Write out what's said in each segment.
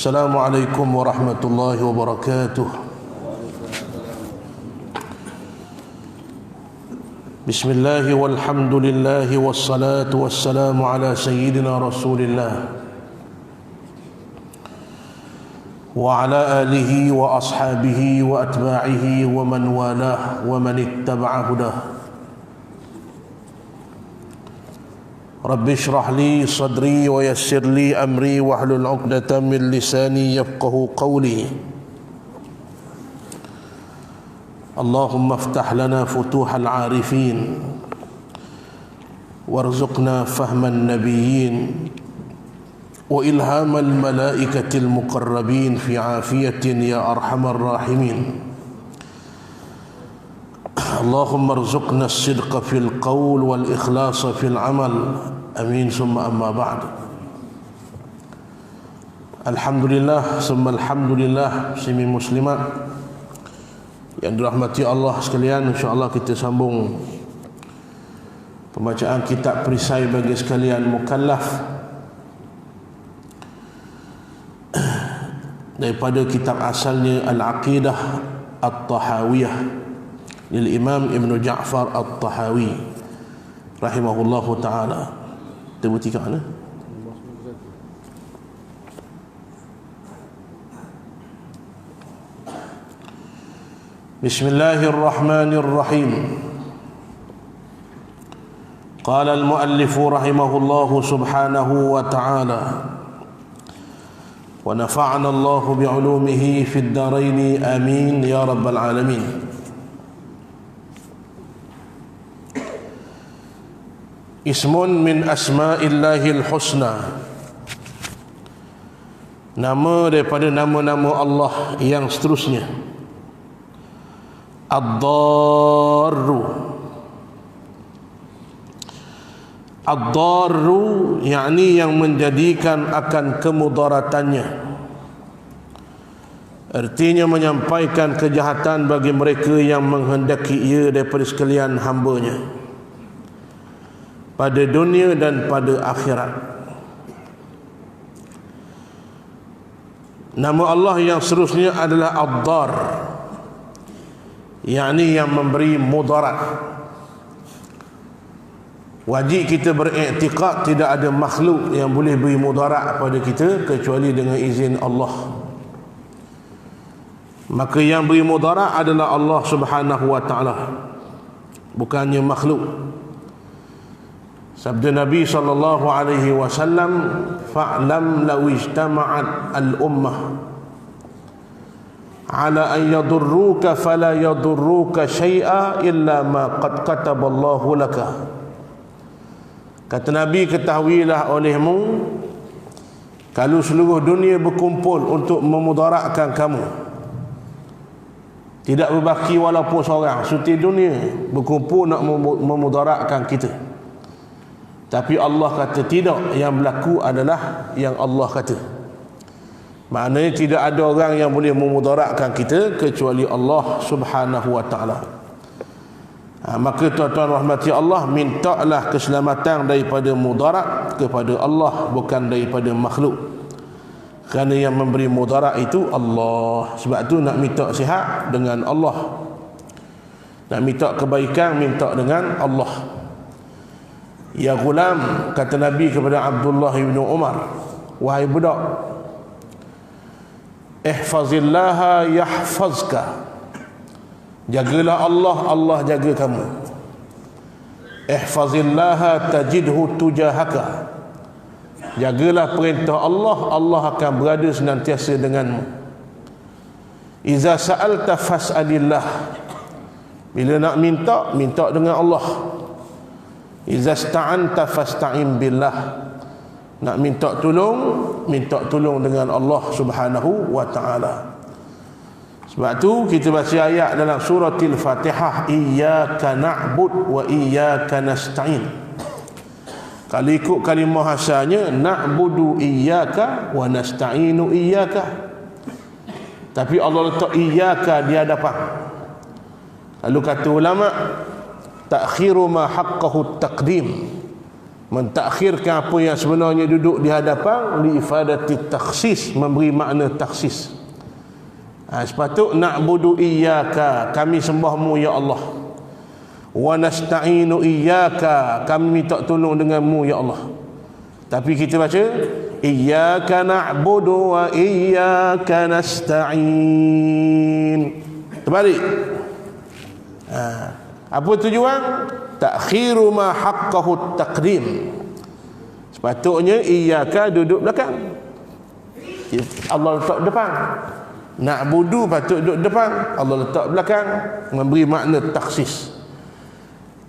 Assalamualaikum warahmatullahi wabarakatuh. Bismillah walhamdulillah wassalatu wassalamu ala sayyidina Rasulillah wa ala alihi wa ashabihi wa atba'ihi wa man walah wa man ittaba'a hudah. Rabbi shrah li sadri wa yassir li amri wahlul 'uqdatam min lisani yafqahu qawli. Allahumma iftah lana futuhal 'arifin warzuqna fahman nabiyyin wa ilhamal malaikatil muqarrabin fi 'afiyatin ya arhamar rahimin. Allahumma arzuqna as-sidqa fil qawl wal ikhlasa fil 'amal. Amin summa amma ba'd. Alhamdulillah summa alhamdulillah muslimin muslimat yang dirahmati Allah sekalian, insya-Allah kita sambung pembacaan kitab perisai bagi sekalian mukallaf daripada kitab asalnya Al-Aqidah At-Tahawiyah lil Imam Ibn Ja'far At-Tahawi rahimahullahu taala. Kita mana? Bismillahirrahmanirrahim. Qala al-muallif rahimahullahu subhanahu wa ta'ala wa nafa'ana Allahu bi'ulumihi fid darain amin ya rabbal alamin. Ismun min asma'illahil husna, nama daripada nama-nama Allah yang seterusnya. Ad-Darru. Ad-Darru yakni yang menjadikan akan kemudaratannya, artinya menyampaikan kejahatan bagi mereka yang menghendaki ia daripada sekalian hambanya pada dunia dan pada akhirat. Nama Allah yang seterusnya adalah Ad-Dar, yakni yang memberi mudarat. Wajib kita beriktikad tidak ada makhluk yang boleh beri mudarat pada kita kecuali dengan izin Allah. Maka yang beri mudarat adalah Allah Subhanahu wa ta'ala, bukannya makhluk. Sabda Nabi sallallahu alaihi wasallam, fa'lam law ijtama'at al-ummah ala an yadurruka fala yadurruka syai'a illa ma qad kataballahu laka. Kata Nabi, ketahuilah olehmu, kalau seluruh dunia berkumpul untuk memudaratkan kamu, tidak berbaki walaupun seorang, seluruh dunia berkumpul nak memudaratkan kita, tapi Allah kata tidak, yang berlaku adalah yang Allah kata. Maknanya tidak ada orang yang boleh memudaratkan kita kecuali Allah Subhanahu wa ta'ala. Maka tuan-tuan rahmati Allah, mintalah keselamatan daripada mudarat kepada Allah, bukan daripada makhluk. Kerana yang memberi mudarat itu Allah. Sebab tu nak minta sihat dengan Allah, nak minta kebaikan minta dengan Allah. Ya gulam, kata Nabi kepada Abdullah bin Umar, wahai budak, ihfazillaha yahfazka, jagalah Allah, Allah jaga kamu. Ihfazillaha tajidhu tujahaka, jagalah perintah Allah, Allah akan berada senantiasa denganmu. Iza sa'alta fas'alillah, bila nak minta, minta dengan Allah. Iza sta'anta fasta'in billah. Nak minta tolong dengan Allah Subhanahu wa taala. Sebab tu kita baca ayat dalam suratul Fatihah, iyyaka na'bud wa iyyaka nasta'in. Kalau ikut kalimah asalnya na'budu iyyaka wa nasta'inu iyyaka. Tapi Allah letak iyyaka di hadapan. Lalu kata ulama, ta'khiru ma haqqahu taqdim, mentakhirkan apa yang sebenarnya duduk di hadapan, li ifadati takhsis, memberi makna takhsis. Sepatut na'budu iyyaka, kami sembahmu ya Allah, wa nasta'inu iyyaka, kami minta tolong denganmu ya Allah. Tapi kita baca iyyaka na'budu wa iyyaka nasta'in, terbalik. Apa tujuan? Ta'khiru ma haqqahu taqdim. Sepatutnya iyyaka duduk belakang, Allah letak depan. Na'budu patut duduk depan, Allah letak belakang, memberi makna takhsis.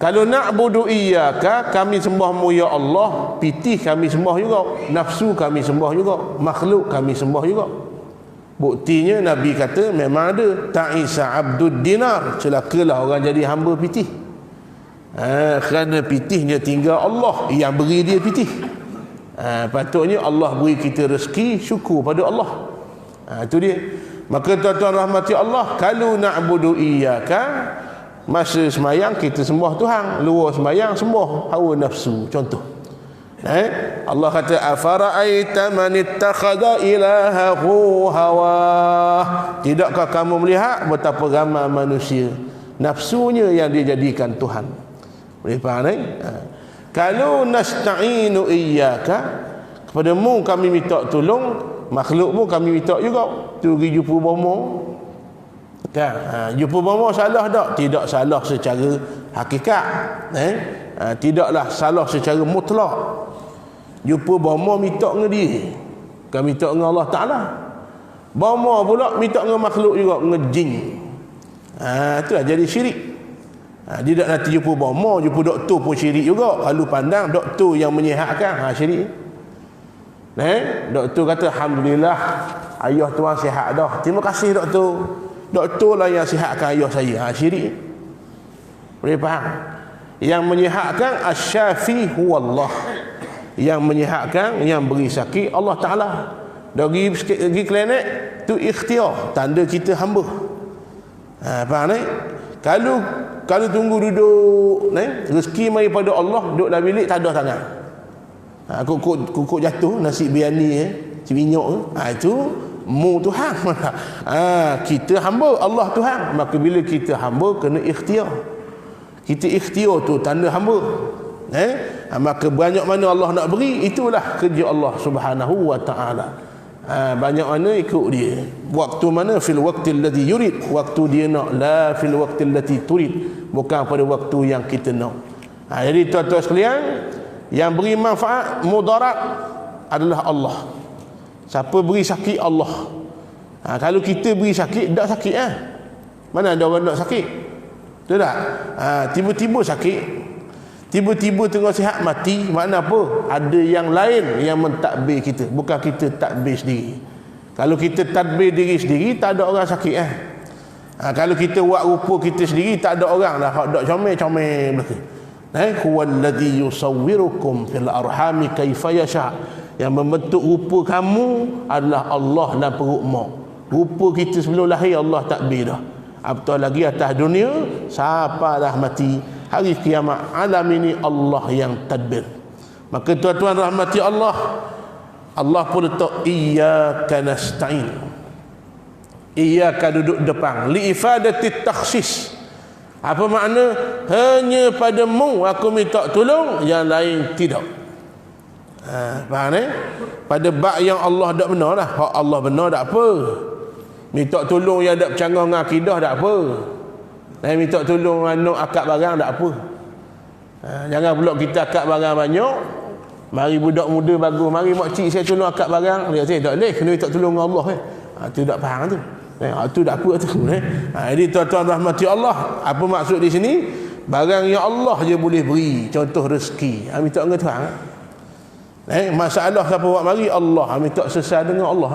Kalau na'budu iyyaka, kami sembahmu ya Allah, pitih kami sembah juga, nafsu kami sembah juga, makhluk kami sembah juga. Buktinya Nabi kata memang ada, ta'isa abdud dinar, celakalah orang jadi hamba pitih. Kerana pitihnya tinggal Allah yang beri dia pitih. Patutnya Allah beri kita rezeki, syukur pada Allah. Itu dia. Maka tuan-tuan rahmati Allah, kalau na'budu iyyaka, masa semayang kita sembah Tuhan, luar semayang sembah hawa nafsu, contoh. Allah kata afara'aita man ittakhadha ilahahu hawah. Tidakkah kamu melihat betapa ramai manusia nafsunya yang dijadikan Tuhan? Boleh faham ni? Kalau nasta'inu iyyaka, kepadamu kami minta tolong, makhlukmu kami minta juga. Tu pergi jumpa bomo kan? Jumpa bomo salah tak? Tidak salah secara hakikat, tidaklah salah secara mutlak. Jumpa bomo minta dengan dia, kami minta dengan Allah Ta'ala. Bomo pula minta dengan makhluk juga, dengan jin. Itulah jadi syirik. Dia tak nanti jumpa bomo, jumpa doktor pun syirik juga. Kalau pandang doktor yang menyihatkan, syirik. Doktor kata alhamdulillah ayah tuan sihat dah, terima kasih doktor. Doktor lah yang sihatkan ayah saya, syirik. Boleh faham? Yang menyihatkan asy-syafi huwallah, yang menyihatkan, yang beri sakit Allah Ta'ala. Pergi klinik tu ikhtiar, tanda kita hamba. Faham ni? Kalau tunggu duduk rezeki mari pada Allah, duduk dalam bilik tak ada tangan. Kukuk jatuh nasi biryani minyak itu mu Tuhan. Kita hamba, Allah Tuhan. Maka bila kita hamba kena ikhtiar. Kita ikhtiar tu tanda hamba. Maka banyak mana Allah nak beri, itulah kerja Allah Subhanahu wa taala. Banyak mana ikut dia. Waktu mana fil waqtil ladzi yurid, waktu dia nak, la fil waqtil lati turid, bukan pada waktu yang kita nak. Jadi tuan-tuan sekalian, yang beri manfaat mudarat adalah Allah. Siapa beri sakit? Allah. Kalau kita beri sakit, tak sakit mana ada orang nak sakit? Betul tak? Tiba-tiba sakit, tiba-tiba tengah sihat mati, makna apa? Ada yang lain yang mentadbir kita, bukan kita tadbir sendiri. Kalau kita tadbir diri sendiri, tak ada orang sakit kalau kita buat rupa kita sendiri, tak ada orang dah hak dak comel-comel belaka. Huwallazi yusawwirukum fil arhami kaifa yasha. Yang membentuk rupa kamu adalah Allah dalam perut mak. Rupa kita sebelum lahir Allah takbir dah. Apatah lagi atas dunia sampai dah mati, hari kiamat alam ini Allah yang tadbir. Maka tuan-tuan rahmati Allah, Allah pun letak iyyaka nasta'in. Iyyaka duduk depan, li ifadati takhsis. Apa makna? Hanya padamu aku minta tolong, yang lain tidak. Faham ni? Pada bab yang Allah tak benar lah. Hak Allah benar tak apa. Minta tolong yang tak bercanggah dengan akidah tak apa. Minta tolong anak akad barang tak apa. Jangan pula kita akad barang banyak, mari budak muda bagus, mari makcik saya tolong akad barang, dia kata tak boleh, kena minta tolong dengan Allah. Tu tak faham tu. Tu tak apa tu. Jadi tuan-tuan rahmati Allah, apa maksud di sini? Barang yang Allah je boleh beri. Contoh rezeki, minta dengan Tuhan. Masalah siapa buat mari Allah, minta selesai dengan Allah.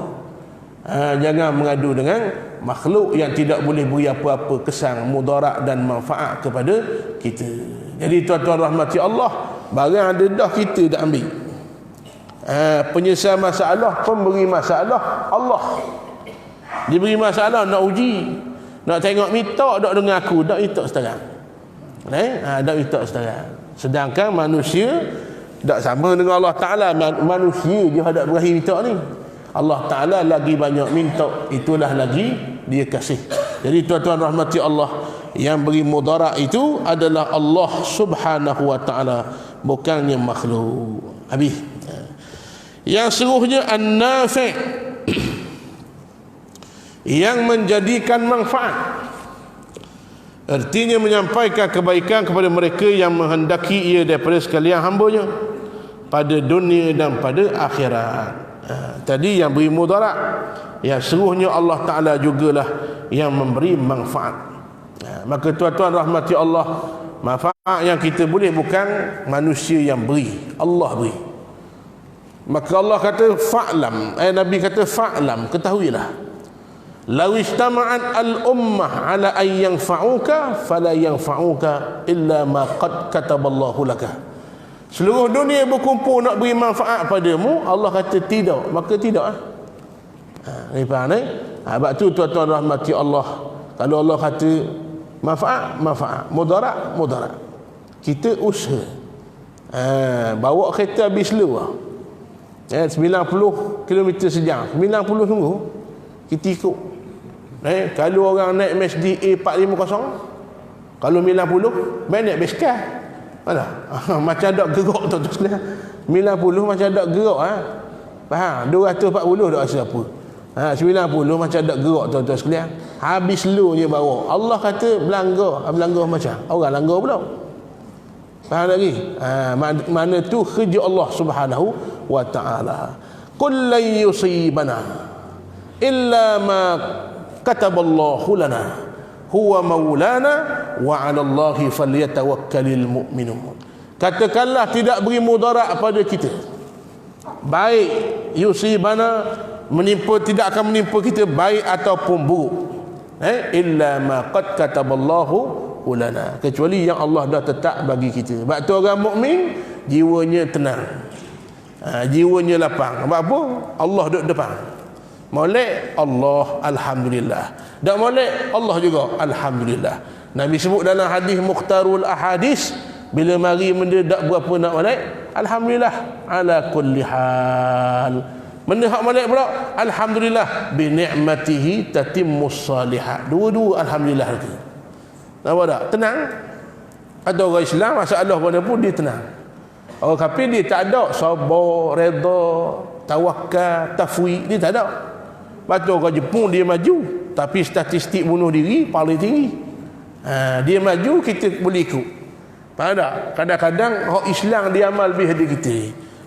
Jangan mengadu dengan makhluk yang tidak boleh beri apa-apa kesan, mudarat dan manfaat kepada kita. Jadi tuan-tuan rahmati Allah, barang ada dah kita dah ambil. Penyelesaian masalah, pemberi masalah Allah. Diberi masalah nak uji, nak tengok minta tak dengan aku, tak minta sekarang. Tak minta sekarang. Sedangkan manusia tak sama dengan Allah Ta'ala. Manusia je hadap berakhir minta ni. Allah Ta'ala lagi banyak minta, itulah lagi dia kasih. Jadi tuan-tuan rahmati Allah, yang beri mudarat itu adalah Allah Subhanahu wa Ta'ala, bukannya makhluk. Habis. Yang seluruhnya an-nafi', yang menjadikan manfaat, artinya menyampaikan kebaikan kepada mereka yang menghendaki ia daripada sekalian hambanya pada dunia dan pada akhirat. Tadi yang beri mudarat, yang seluruhnya Allah Ta'ala jugalah yang memberi manfaat. Maka tuan-tuan rahmati Allah, manfaat yang kita boleh bukan manusia yang beri, Allah beri. Maka Allah kata fa'lam, Nabi kata fa'lam, ketahuilah, law istama'at al-ummah ala an yanfa'uka fala yanfa'uka illa ma qad kataballahu laka. Seluruh dunia berkumpul nak beri manfaat padamu, Allah kata tidak, maka tidak. Ni faham ni? Sebab tu tuan-tuan rahmati Allah, kalau Allah kata manfaat, manfaat, mudarat, mudarat, kita usaha. Bawa kereta habis slow 90 km sejam, 90 sungguh kita ikut. Kalau orang naik Mercedes A450, kalau 90 main naik basikal. Mana? Macam ada gerak tu sekalian. 90 macam ada gerak faham? 240 tak rasa apa. 90 macam ada gerak tuan-tuan sekalian. Habis slow je bawa. Allah kata belanggar macam orang langgar pula. Faham lagi? Mana tu kerja Allah Subhanahu wa Ta'ala. Qul lan yusibana illa ma kataballahu lana huwa maulana wa 'ala Allahi falyatawakkalul mu'minun. Katakanlah tidak beri mudarat pada kita, baik yusibana, menimpa, tidak akan menimpa kita baik ataupun buruk, illa ma qad kataballahu lana, kecuali yang Allah dah tetap bagi kita. Sebab tu orang mukmin jiwanya tenang, jiwanya lapang. Sebab apa? Allah duduk depan. Molek Allah, alhamdulillah. Tak molek Allah juga, alhamdulillah. Nabi sebut dalam hadis Mukhtarul Ahadis, bila mari benda tak berapa nak molek, alhamdulillah ala kulli hal. Benda hak molek pula, alhamdulillah bi ni'matihi tatimmus salihat. Dua-dua alhamdulillah itu. Nampak tak? Tenang. Ada orang Islam masalah mana pun dia tenang. Orang kafir dia tak ada sabar, redha, tawakal, tafwid, dia tak ada. Betul orang Jepun dia maju, tapi statistik bunuh diri paling tinggi. Dia maju, kita boleh ikut. Faham tak? Kadang-kadang orang Islam dia amal lebih dari kita.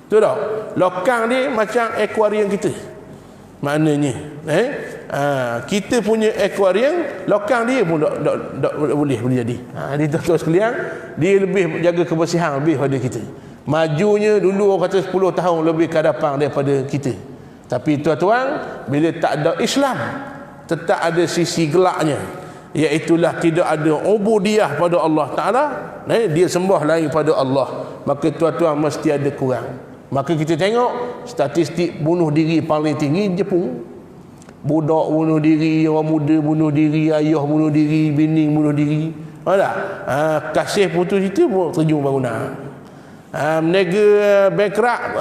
Betul tak? Lokang dia macam akuarium kita. Maknanya kita punya akuarium, lokang dia pun tak boleh jadi. Dia tuan-tuan sekalian, dia lebih jaga kebersihan lebih pada kita. Majunya dulu orang kata 10 tahun lebih ke depan daripada kita. Tapi tuan-tuan, bila tak ada Islam, tetap ada sisi gelaknya, iaitulah tidak ada ubudiyah pada Allah Ta'ala. Dia sembah lain pada Allah, maka tuan-tuan mesti ada kurang. Maka kita tengok statistik bunuh diri paling tinggi Jepun. Budak bunuh diri, orang muda bunuh diri, ayah bunuh diri, bini bunuh diri. Ada kasih putus itu pun terjun bangunan. Menega bankrupt,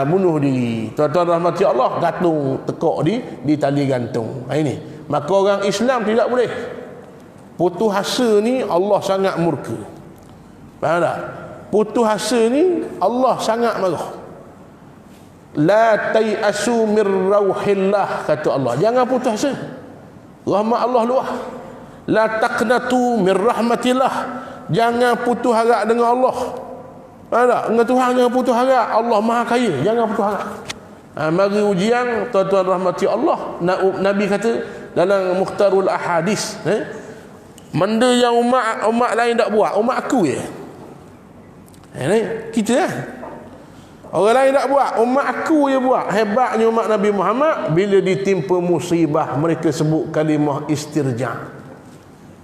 bunuh diri. Tuan-tuan rahmati Allah, gantung tekak di tali gantung. Ini maka orang Islam tidak boleh putus asa ni. Allah sangat murka. Faham tak? Putus asa ni Allah sangat marah. La tayasu mir rauhillah, kata Allah, jangan putus asa, rahmat Allah luas. La taqnatu mir rahmatillah, jangan putus harap dengan Allah. Ada dengan Tuhan jangan putus harap. Allah Maha Kaya, jangan putus harap. Mari ujian tuan-tuan rahmati Allah. Nabi kata dalam Mukhtarul Ahadis, Benda yang umat lain tak buat, umat aku je. Kita lah. Orang lain tak buat, umat aku je buat. Hebatnya umat Nabi Muhammad, bila ditimpa musibah mereka sebut kalimah istirja'.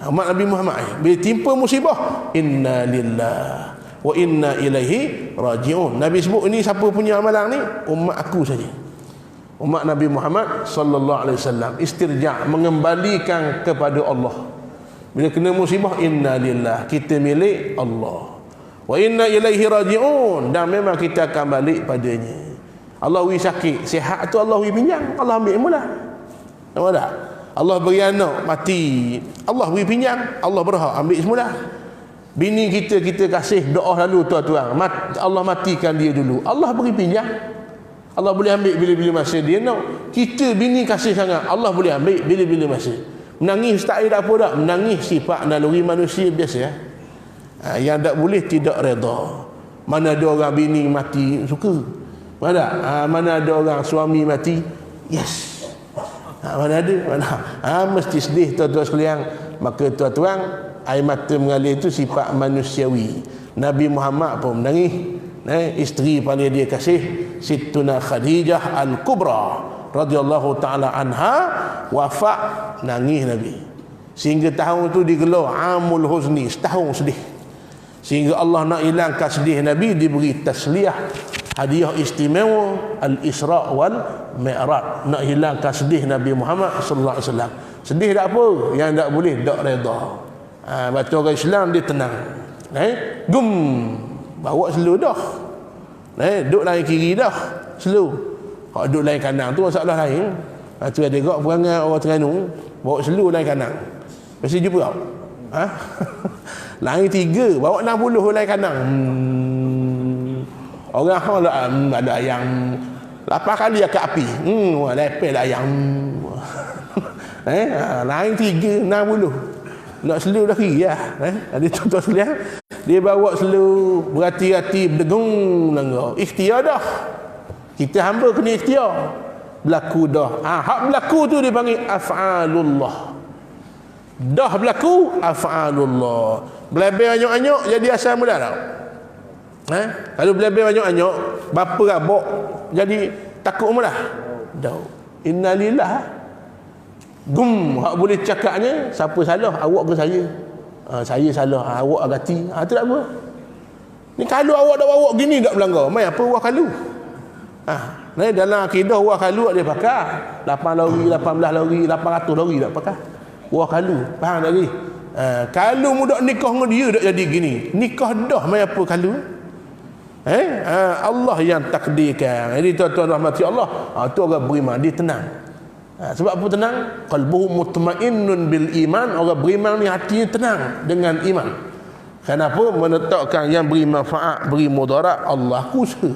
Umat Nabi Muhammad bila timpa musibah, inna lillah wa inna ilaihi raji'un. Nabi sebut ini siapa punya amalan ni? Umat aku saja. Umat Nabi Muhammad sallallahu alaihi wasallam istirja', mengembalikan kepada Allah. Bila kena musibah, inna lillah, kita milik Allah, wa inna ilaihi raji'un, dan memang kita akan balik padanya. Allah wi sakit, sihat tu Allah wi pinjam, Allah ambil mula. Nampak tak? Allah beri anak mati, Allah beri pinjam, Allah berhak ambil semula. Bini kita kasih doa lalu tuan-tuan, Allah matikan dia dulu, Allah beri pinjam, Allah boleh ambil bila-bila masa dia nak. Kita bini kasih sangat, Allah boleh ambil bila-bila masa. Menangis tak ada apa tak, menangis sifat naluri manusia biasa. Yang tak boleh tidak redha. Mana ada orang bini mati suka, mana ada orang suami mati yes. Mana ada, mesti sedih tuan-tuan sekalian. Maka tuan-tuan, air mata mengalir itu sifat manusiawi. Nabi Muhammad pun menangis. Isteri paling dia kasih, Sittuna Khadijah Al-Kubra radhiyallahu ta'ala anha, wafat, nangis Nabi. Sehingga tahun itu digelar Amul Huzni, setahun sedih. Sehingga Allah nak hilangkan sedih Nabi, diberi tasliyah, hadiah istimewa Al-Isra' wal Mi'raj, nak hilangkan sedih Nabi Muhammad sallallahu alaihi wasallam. Sedih tak apa, yang tak boleh tak redha. Baca orang Islam dia tenang. Gum bawa slow dah. Duduk lain kiri dah, slow. Kalau duduk lain kanan tu masalah lain. Tu ada gak perangai orang Terengganu, bawa slow lain kanan. Mesti jumpa tau. Lain 3, bawa 60 lain kanan. Orang ada yang 8 kali akak api. Lepel lah yang lain 3, 60. Nak slow dah kiri lah. Ada contoh sekalian, dia bawa slow, berhati-hati, berdengung langgar. Ikhtiar dah. Kita hamba kena ikhtiar. Berlaku dah. Hak berlaku tu dipanggil af'alullah. Dah berlaku af'alullah. Belabel anyok-anyok jadi asal mula tau. Kalau belabel anyok-anyok, bapa rabak jadi takut mula. Dah. Innalillah. Gum, hak boleh cakapnya, siapa salah, awak ke saya? Saya salah, awak agati. Tu tak apa. Ni kalau awak dah bawa gini tak melanggar, mai apa awak kalau? Dalam akidah awak kalau dia pakai 8 lori, 18 lori, 800 lori tak pakai. Awak kalau, faham tak lagi? Kalau mudak nikah dengan dia tak jadi gini. Nikah dah mai apa kalau? Allah yang takdirkan. Jadi tuan-tuan rahmati Allah, tu orang beriman dia tenang. Sebab apa tenang? Qalbuhu mutmainnun bil iman. Orang beriman ni hatinya tenang dengan iman. Kenapa? Menetapkan yang beri manfaat, beri mudarat, Allah kuasa.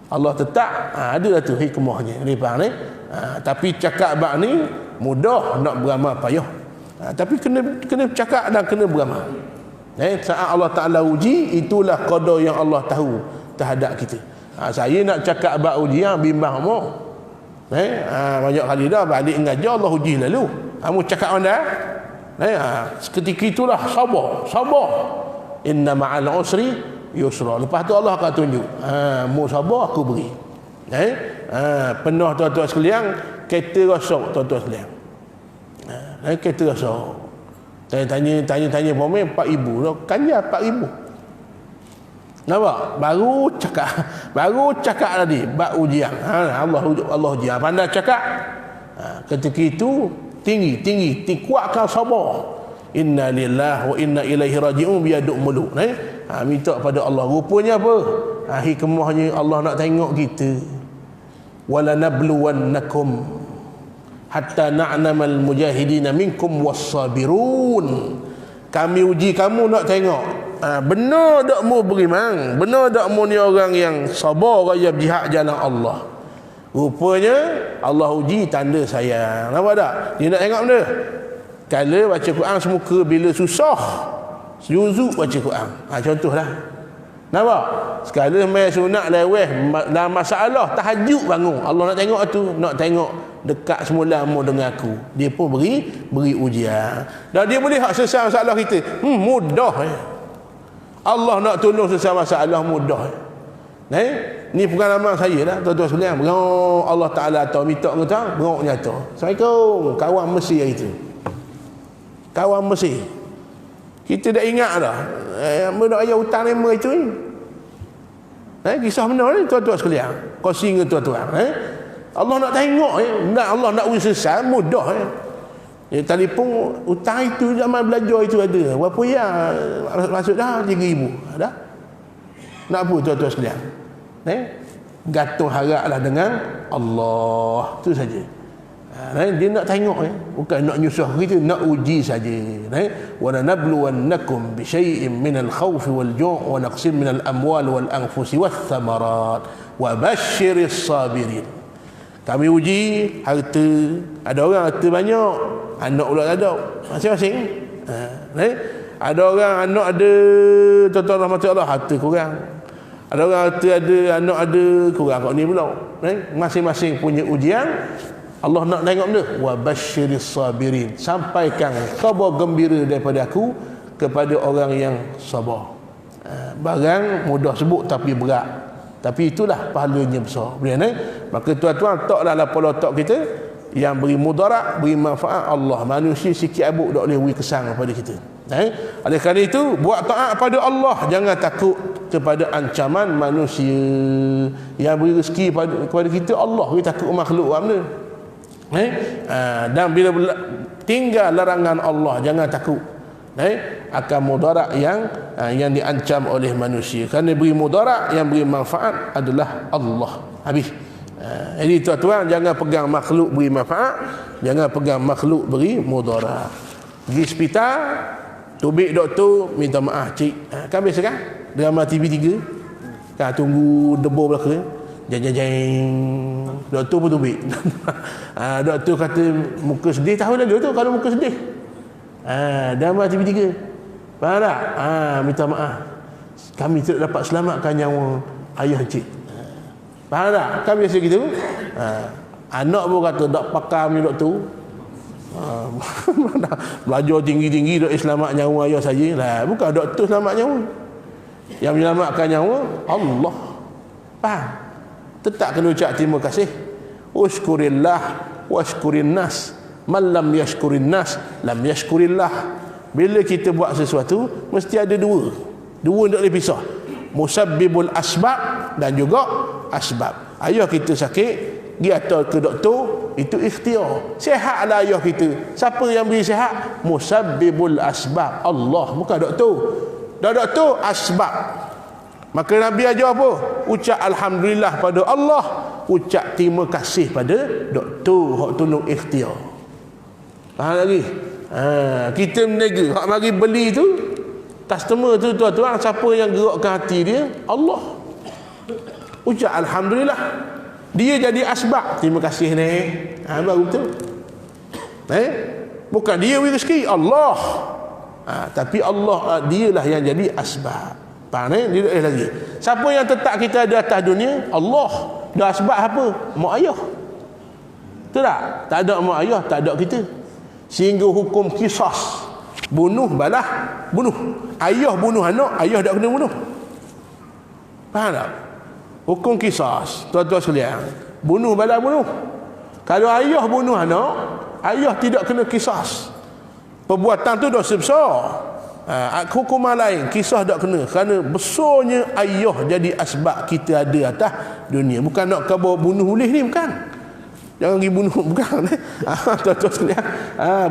Allah tetap ada tu hikmahnya. Ni faham ni? Tapi cakap bab ni mudah, nak beramal payah. Tapi kena cakap dan kena beramal. Saat Allah Ta'ala uji, itulah qada yang Allah tahu terhadap kita. Saya nak cakap bab ujian bimbang mau. Banyak kali dah balik ngajar Allah uji lalu. Kamu cakap anda seketika itulah sabar. Inna ma'al usri yusra. Lepas tu Allah akan tunjuk, mu sabar aku beri. Penuh tuan-tuan sekalian, kereta rosak tuan-tuan sekalian. Kereta rosak. Tanya pemain 4,000 kanja 4,000. Nampak? Baru cakap tadi bab ujian. Allah ujian. Pandai cakap. Ketika itu tinggi, kuatkan sabar. Inna lillahi wa inna ilaihi raji'un, biar duk meluk. Minta pada Allah. Rupanya apa? Hikmahnya Allah nak tengok kita. Wala nabluwannakum hatta na'lamal mujahidina minkum was-sabirun. Kami uji kamu nak tengok. Benar tak mu beriman? Benar tak mu ni orang yang sabar raya berjihad jalan Allah? Rupanya Allah uji tanda sayang. Nampak tak? Dia nak tengok benda. Kalau baca Quran semuka bila susah, juzuk baca Quran. Contohlah. Nampak? Sekali main sunat leweh dalam masalah tahajud bangun. Allah nak tengok tu, nak tengok dekat semula mu dengan aku. Dia pun beri ujian. Dan dia boleh hak selesai masalah kita. Mudah ya. Allah nak tolong selesai masalah mudah. Ni pengalaman saya lah, tuan-tuan sekalian. Berang Allah Taala tahu minta kita, berang nyata. Assalamualaikum, kawan Mesir itu. Kawan Mesir. Kita dah ingat dah. Benda ayah hutang lema itu ni. Kisah benar ni tuan-tuan sekalian. Kongsi dengan tuan-tuan. Allah nak tengok Allah nak uji selesai mudah telefon hutang itu zaman belajar itu ada. Berapa ya? Masuk dah 3,000. Dah. Nak apa tuan-tuan sekalian? Gantung haraplah dengan Allah. Itu saja. Dia nak tengok bukan nak nyusah kita, nak uji saja. Wa lanabluwannakum bi syai'in minal khawfi wal ju' wa naqsim minal amwal wal anfusi wath thamarat wa basyiris sabirin. Kami uji harta. Ada orang harta banyak, anak pula tak ada, masing-masing. Ada orang anak ada, tuan-tuan rahmat Allah, harta kurang. Ada orang harta ada, anak ada, kurang kat ni pula. Masing-masing punya ujian. Allah nak tengok benda. Wa basyiris sabirin. Sampaikan khabar gembira daripada aku kepada orang yang sabar. Barang mudah sebut tapi berat. Tapi itulah pahalanya besar. Maka tuan-tuan, taklah lapar otak kita yang beri mudarat, beri manfaat Allah. Manusia sikit abuk tak boleh beri kesan kepada kita. Oleh kerana itu, buat taat pada Allah, jangan takut kepada ancaman manusia. Yang beri rezeki kepada kita Allah, kita takut makhluk apa. Dan bila tinggal larangan Allah, jangan takut akan mudarat yang diancam oleh manusia. Kerana beri mudarat, yang beri manfaat adalah Allah. Habis. Jadi tuan-tuan, jangan pegang makhluk beri manfaat, jangan pegang makhluk beri mudarat. Pergi hospital, tubik doktor, minta maaf cik. Kan biasa kan drama TV3 kan, tunggu debur belakang, jeng-jeng, doktor pun tubik. Doktor kata muka sedih, tahu lagi doktor kalau muka sedih. Drama TV3, faham tak? Minta maaf, kami tidak dapat selamatkan nyawa ayah cik. Faham tak? Kan biasa gitu. Anak pun kata tak pakar ni doktor. Belajar tinggi-tinggi dok selamat nyawa ayah saja lah. Bukan doktor selamat nyawa. Yang menyelamatkan nyawa Allah. Faham? Tetap kena ucap terima kasih. Ushkurillah washkurin nas. Man lam yashkurin nas lam yashkurillah. Bila kita buat sesuatu mesti ada dua. Dua tak boleh pisah. Musabbibul asbab dan juga asbab. Ayah kita sakit, dia hantar ke doktor, itu ikhtiar. Sihatlah ayah kita. Siapa yang beri sihat? Musabbibul asbab, Allah, bukan doktor. Dah doktor, asbab. Maka Nabi ajar apa? Ucap alhamdulillah pada Allah, ucap terima kasih pada doktor hak tolong ikhtiar. Faham lagi? Kita meniaga, hak mari beli tu, customer tu tuan-tuan, siapa yang gerakkan hati dia? Allah. Ucap alhamdulillah. Dia jadi asbab. Terima kasih ni. Baru betul. Bukan dia beri rezeki, Allah. Tapi Allah dialah yang jadi asbab. Faham ni? Dia tak lagi. Siapa yang tetap kita ada atas dunia? Allah. Dah asbab apa? Mak ayah. Betul tak? Tak ada mak ayah, tak ada kita. Sehingga hukum qisas, bunuh balah bunuh. Ayah bunuh anak, ayah tak kena bunuh. Faham tak? Hukum qisas, tuan-tuan sekalian, bunuh balah bunuh. Kalau ayah bunuh anak, ayah tidak kena qisas. Perbuatan tu dosa besar. Hukuman lain, kisah tak kena. Kerana besarnya ayah jadi asbab kita ada atas dunia. Bukan nak khabar bunuh boleh ni, bukan. Jangan pergi bunuh, bukan. Tuan-tuan sekalian,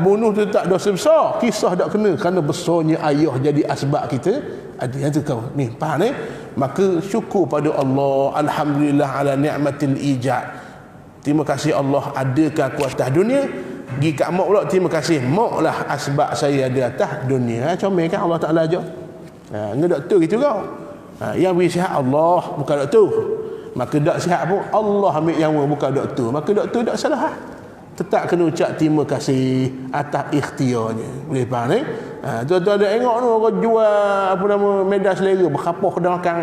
bunuh tu tak dosa besar. Kisah tak kena kerana besarnya ayah jadi asbab kita ada. Yang tu kau ni, faham ni? Maka syukur pada Allah, alhamdulillah ala ni'matil ijad. Terima kasih Allah adakan aku atas dunia. Pergi kat mak pula, terima kasih mak lah asbab saya ada atas dunia. Comel kan Allah Ta'ala ajar. Dengan doktor gitu kau. Yang beri sihat Allah, bukan doktor. Maka tak sihat pun Allah ambil nyawa, bukan doktor. Maka doktor tak salah. tetap kena ucap terima kasih atas ikhtiarnya. Boleh faham ni? Tuan-tuan ada tengok tu orang jual apa nama medan selera berkapah kedai makan.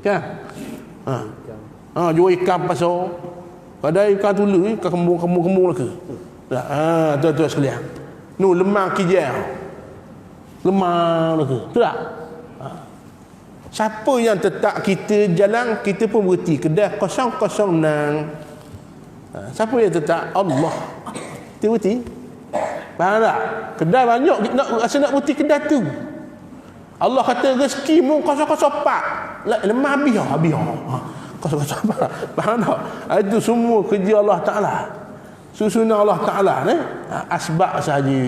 Kan? Jual ikan pasar. Padahal ikan tulu ni kembung lagi. Tuan-tuan sekalian. Nu lemang kijau. Lemang lagi. Betul tak? Siapa yang tetap kita jalan, kita pun berhenti kedai kosong-kosong nang. Siapa yang tetap? Allah. Kita berhenti. Faham tak? Kedai banyak, rasa nak berhenti kedai tu. Allah kata rezeki mu kosong-kosong pak. Lemah habis. Kosong-kosong pak. Faham tak? Itu semua kerja Allah Ta'ala. Susunan Allah Ta'ala ni. Asbab sahaja.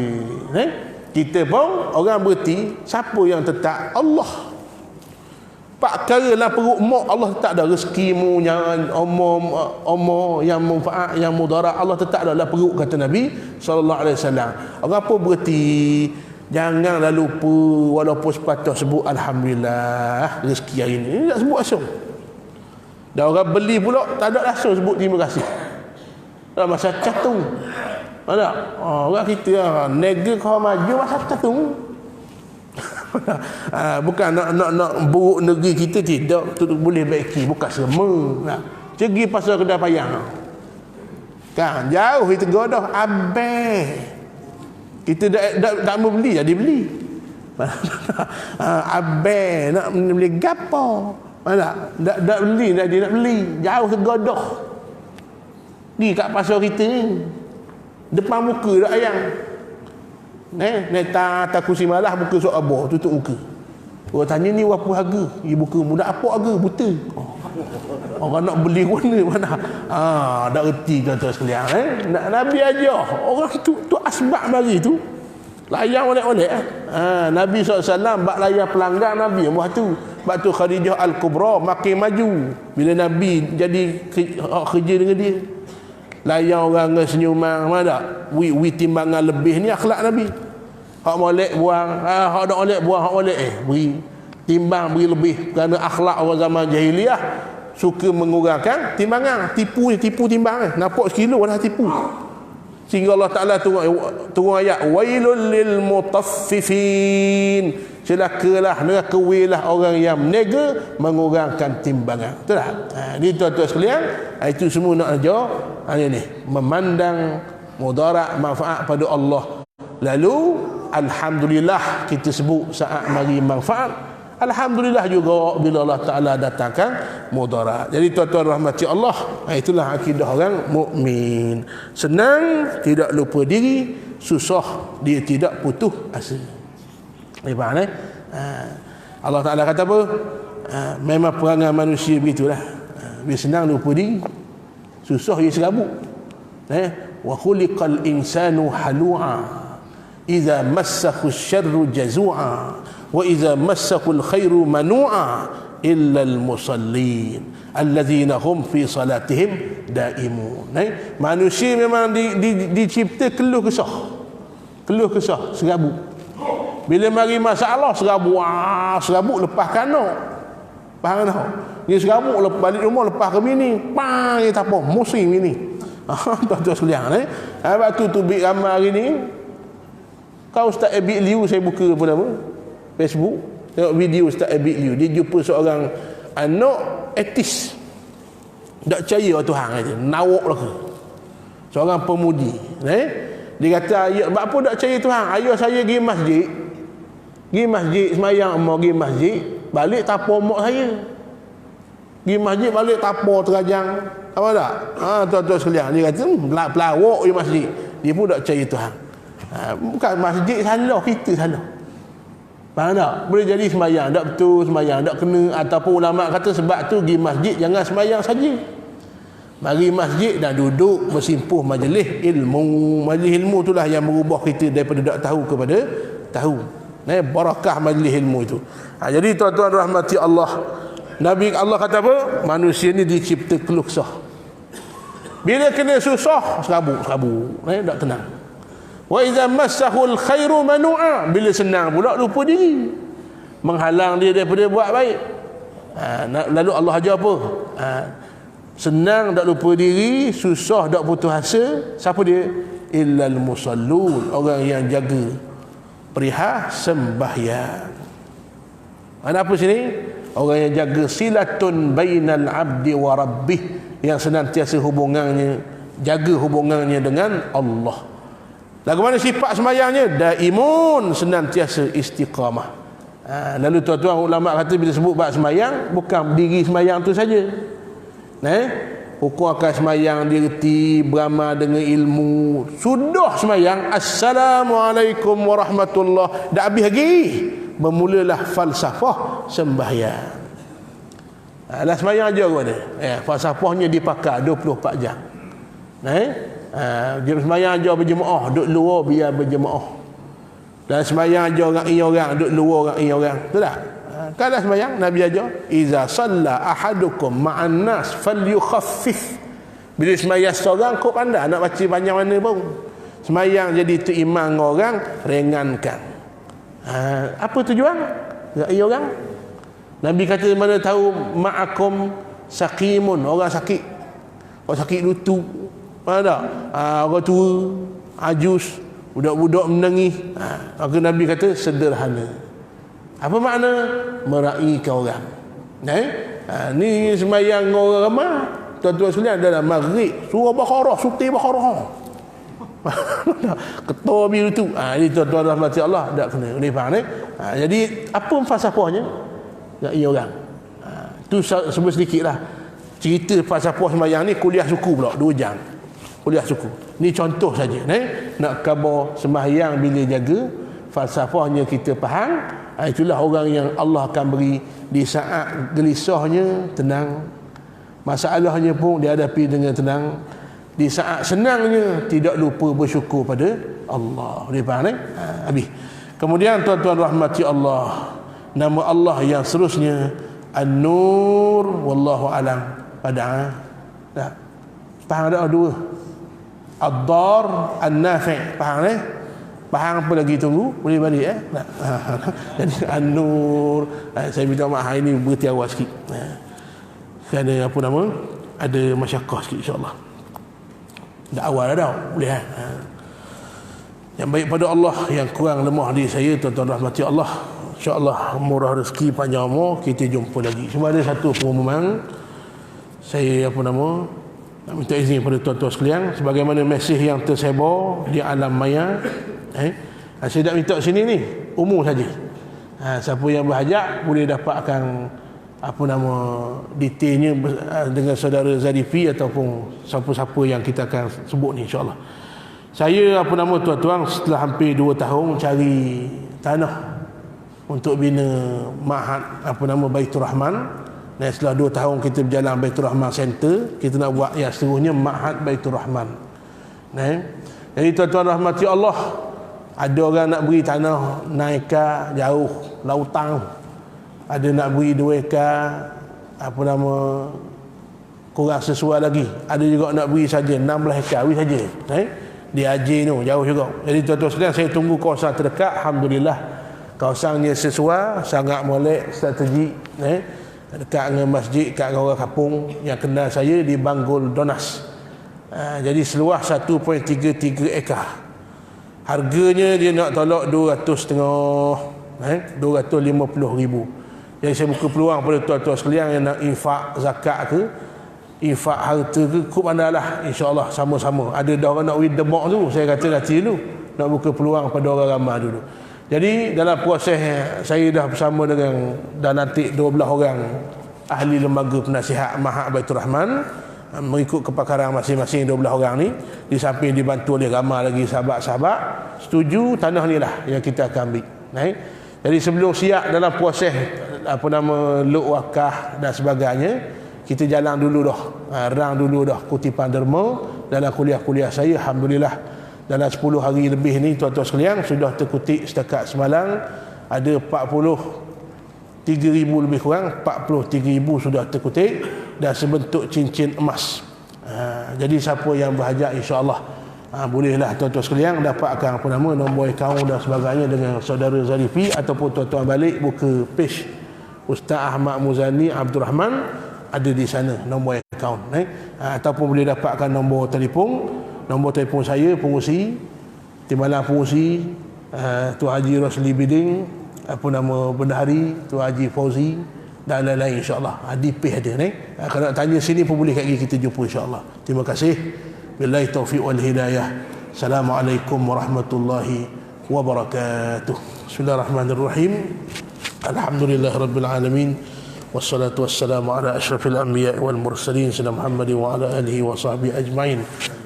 Kita pun orang berhenti. Siapa yang tetap? Allah. Pak kara lah perut mak Allah tetap ada rezekimu yang omor yang manfaat yang mudarat Allah tetap ada lah perut kata Nabi sallallahu alaihi wasallam. Orang apa berhenti janganlah lupa walaupun sepatah sebut alhamdulillah rezeki hari ni tak sebut asal. Dan orang beli pula tak ada asal sebut terima kasih. Dalam masa catung. Ada orang kita nega kau maju masa catung. Bukan nak buruk negeri kita, tidak, tu boleh baiki, bukan semua. Pergi pasal kedai payang kan jauh itu godoh abang kita tak mau beli jadi beli. Abang nak beli gapo mana tak beli dia nak beli jauh ke godoh ni kat pasar kita ni depan muka dak ayang. Tak kursi malah buka sok abah tutup muka. Orang tanya ni berapa harga? Dia buka muda apa harga? Buta. Orang nak beli mana? Dah erti tuan-tuan sekalian. Nabi ajar. Orang tu asbab mari tu. Layan oleh-oleh. Nabi SAW bak layan pelanggan Nabi. Buat tu. Bak tu Khadijah Al-Kubra makin maju. Bila Nabi jadi kerja dengan dia. Layan orang dengan senyuman. Mana tak? Wi timbangan lebih ni akhlak Nabi. Hak molek buang, hak dak molek buang, hak molek beri timbang, beri lebih. Kerana akhlak orang zaman jahiliah suka mengurangkan timbangan, tipu timbang nampak sekilo dah tipu. Sehingga Allah Taala turun ayat wailul lil mutaffifin. Celakalah neraka wilah orang yang menega mengurangkan timbangan. Betul tak? Ni tuan-tuan sekalian, itu semua nak ajar ni memandang mudarat manfaat pada Allah. Lalu alhamdulillah kita sebut saat mari manfaat, alhamdulillah juga bila Allah Taala datangkan mudarat. Jadi tuan-tuan rahmati Allah, itulah akidah orang mukmin. Senang, tidak lupa diri, susah dia tidak putus asa. Faham Allah Taala kata apa? Memang perangai manusia begitulah. Bila senang lupa diri, susah dia serabut. Wa khuliqal insanu halu'a idza massahu syarru jazua wa idza massahu alkhairu manu'a illa almusallin alladzina hum fi salatihim daimun. Manusia memang dicipta keluh kesah serabut. Bila mari masalah serabut lepas kanak. Faham tak? Dia serabut balik rumah lepas ke bini, pang dia tak apa musim ini. Tuan-tuan sekalian sebab tu big ramai hari ni. Kau Ustaz Abid Liu, saya buka apa nama Facebook, tengok video Ustaz Abid Liu. Dia jumpa seorang anak etis, tak percaya Tuhan aja, nawak lah ke. Seorang pemudi. Dia kata, apa tak percaya Tuhan? Ayah saya pergi masjid semayang, mau pergi masjid, balik tapau mak saya. Pergi masjid balik tapau terajang. Apa tak? Tuan-tuan sekalian, dia kata pelawak di masjid. Dia pun tak percaya Tuhan. Bukan masjid salah, kita salah. Faham tak? Boleh jadi semayang tak betul, semayang tak kena, ataupun ulama kata sebab tu pergi masjid jangan semayang saja. Mari masjid dan duduk bersimpuh majlis ilmu. Majlis ilmu itulah yang merubah kita daripada tak tahu kepada tahu. Barakah majlis ilmu itu. Jadi tuan-tuan rahmati Allah, Nabi Allah kata apa? Manusia ni dicipta keluh kesah. Bila kena susah serabut, tak tenang. Wa idza massahul khairu manu'a, bila senang pula lupa diri, menghalang dia daripada buat baik. Lalu Allah ajar apa? senang tak lupa diri, susah tak putus asa. Siapa dia? Illal musallun, orang yang jaga perihal sembahyang. Ada apa sini? Orang yang jaga silatun bainal abdi wa rabbih, yang senantiasa hubungannya, jaga hubungannya dengan Allah. Lagu mana sifat sembahyangnya? Daimun, senantiasa istiqamah. Lalu tuan-tuan ulama kata bila sebut bab sembahyang, bukan diri sembahyang tu saja. Hukum akan sembahyang direti, beramal dengan ilmu. Sudah sembahyang, Assalamualaikum warahmatullahi, dah habis lagi, bermulalah falsafah sembahyang. Lah sembahyang aja ke mana? Falsafahnya dipakai 24 jam. Dia sembahyang aja berjemaah, duduk luar biar berjemaah. Dan sembahyang aja orang orang, duduk luar orang orang. Betul tak? Kalau sembahyang Nabi ajar, iza salla ahadukum ma'an nas falyukhaffif. Bila sembahyang seorang, kau pandai nak baca banyak mana pun. Sembahyang jadi tu imam orang, ringankan. Apa tujuan? Rai orang. Nabi kata mana tahu ma'akum saqimun, orang sakit. Orang sakit lutut. Mana orang tua, ajus, budak-budak menangis. Maka Nabi kata sederhana. Apa makna? Meraihkan orang. Ni sembahyang orang ramai. Tuan-tuan sekalian, dalam maghrib surah Baqarah, suti Baqarah. Ketua biru tu. Ini tuan-tuan rahmati Allah, tak kena. Boleh faham ni? Jadi apa falsafahnya? Meraih orang. Tu sebut sedikit lah. Cerita falsafah sembahyang ni kuliah suku pula 2 jam. Kuliah suku. Ni contoh saja. Nak khabar sembahyang bila jaga, falsafahnya kita faham. Itulah orang yang Allah akan beri di saat gelisahnya tenang, masalahnya pun dihadapi dengan tenang, di saat senangnya tidak lupa bersyukur pada Allah. Boleh faham habis. Kemudian tuan-tuan rahmati Allah, nama Allah yang seterusnya An-Nur, wallahu alam. Pada tak faham dah dua. Ad-Dar, An-Nafi'. Faham Faham apa lagi tunggu? Boleh balik Jadi An-Nur, saya minta maaf hari ini berhenti awal sikit. Kerana apa nama? Ada masyarakat sikit insya-Allah. Dah awal dah boleh Yang baik pada Allah, yang kurang lemah diri saya, tuan-tuan rahmati Allah. Insya-Allah murah rezeki, panjang umur, kita jumpa lagi. Cuma ada satu pengumuman. Saya nak minta izin kepada tuan-tuan sekalian, sebagaimana mesej yang tersebar di alam maya. Saya tak minta sini ni, umum saja. Siapa yang berhajat boleh dapatkan detailnya dengan saudara Zarifi ataupun siapa-siapa yang kita akan sebut ni insya-Allah. Saya tuan-tuan setelah hampir 2 tahun cari tanah untuk bina Ma'had Baitur Rahman. Dan setelah 2 tahun kita berjalan Baitur Rahman Center, kita nak buat yang seterusnya Ma'had Baitur Rahman. Jadi tuan-tuan rahmati Allah, ada orang nak beri tanah 6 ekar jauh lautan, ada nak beri 2 ekar kurang sesuai lagi, ada juga nak beri saja 16 ekar beri saja di Aceh tu jauh juga. Jadi tuan-tuan sekalian, saya tunggu kawasan terdekat. Alhamdulillah kawasannya sesuai, sangat molek, strategik, dekat dengan masjid, dekat dengan orang kampung yang kenal saya di Banggul Donas. Jadi seluas 1.33 ekar. Harganya dia nak tolak 250,000. Jadi saya buka peluang pada tuan-tuan sekalian yang nak infak zakat ke, infak harta ke, kub pandailah, insya-Allah sama-sama. Ada dah orang nak win demak tu, saya kata nanti dulu nak buka peluang pada orang ramai dulu. Jadi dalam proses saya dah bersama dengan dah nanti 12 orang ahli lembaga penasihat Ma'had Baitur Rahman, mengikut kepakaran masing-masing 12 orang ni, di samping dibantu oleh ramai lagi sahabat-sahabat setuju tanah ni lah yang kita akan ambil. Jadi sebelum siap dalam proses luk wakaf dan sebagainya, kita jalan dulu dah, rang dulu dah kutipan derma dalam kuliah-kuliah saya. Alhamdulillah dalam 10 hari lebih ni tuan-tuan sekalian sudah terkutip setakat semalam ada 43,000 lebih kurang, 43,000 sudah terkutip dan sebentuk cincin emas. Jadi siapa yang berhajat insya-Allah bolehlah tuan-tuan sekalian dapatkan nombor akaun dan sebagainya dengan saudara Zarifi, ataupun tuan-tuan balik buka page Ustaz Ahmad Muzani Abdul Rahman, ada di sana nombor akaun, ataupun boleh dapatkan nombor telefon saya pengurusi Timbalan Pengurusi Tuan Haji Rosli Biding, apa nama bendahari Tuan Haji Fauzi dan lain-lain, insya-Allah. Dipih ada kalau nak tanya sini pun boleh, kat kita jumpa, insya-Allah. Terima kasih. Billahi taufiq wal hidayah. Assalamualaikum warahmatullahi wabarakatuh. Bismillahirrahmanirrahim. Alhamdulillahirabbil alamin. Wassalatu wassalamu ala asyrafil anbiya wal mursalin sayyidina Muhammad wa ala alihi wa sahbihi ajmain.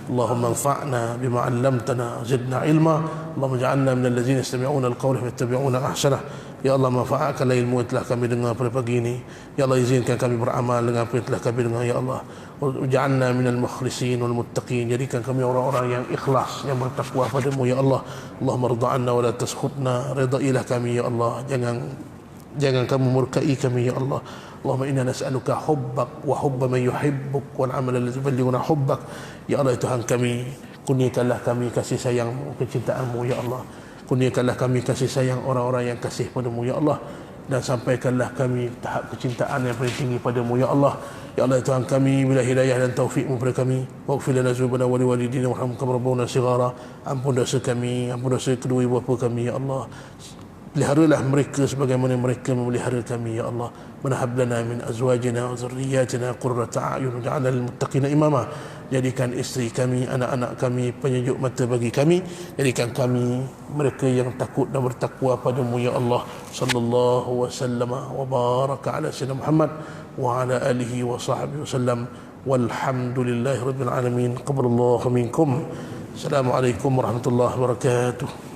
Allahumma anfa'na bima 'allamtana zidna ilma. Allahumma ij'alna minal ladzina yastami'una al-qawla fayattabi'una ahsanah. Ya Allah, manfaatkanlah ilmu yang telah kami dengar pada pagi ini. Ya Allah, izinkan kami beramal dengan apa yang telah kami dengar. Ya Allah, waj'alna minal mukhlisin wal muttaqin. Jadikan kami orang-orang yang ikhlas, yang bertakwa padamu. Ya Allah, Allahumma ridha 'anna wa la taskhutna. Ridailah kami ya Allah, jangan kamu murkai kami ya Allah. Allahumma inna nas'aluka hubbak wa hubba man yuhibbuk wal 'amala alladhi yuballighuna hubbak. Ya Allah, Tuhan kami, kurniakanlah kami kasih sayang-Mu, kecintaan-Mu ya Allah. Kurniakanlah kami kasih sayang orang-orang yang kasih padamu ya Allah, dan sampaikanlah kami tahap kecintaan yang paling tinggi padamu ya Allah. Ya Allah, Tuhan kami, bila hidayah dan taufik-Mu pada kami. Waghfir lana dzunubana wa liwalidina warhamhum kama rabbawna shighara. Ampun dosa kami, ampun dosa kedua ibu bapa kami ya Allah. Peliharalah mereka sebagaimana mereka memelihara kami ya Allah. Manahab lana min azwajina wa dzurriyyatina qurrata a'yun waj'alna lil muttaqina imama. Jadikan isteri kami, anak-anak kami penyejuk mata bagi kami. Jadikan kami mereka yang takut dan bertakwa padamu ya Allah. Sallallahu wasallam wa baraka ala sayyidina Muhammad wa ala alihi wa sahbihi wasallam. Walhamdulillahi rabbil alamin. Qabbalallahu minkum. Assalamualaikum warahmatullahi wabarakatuh.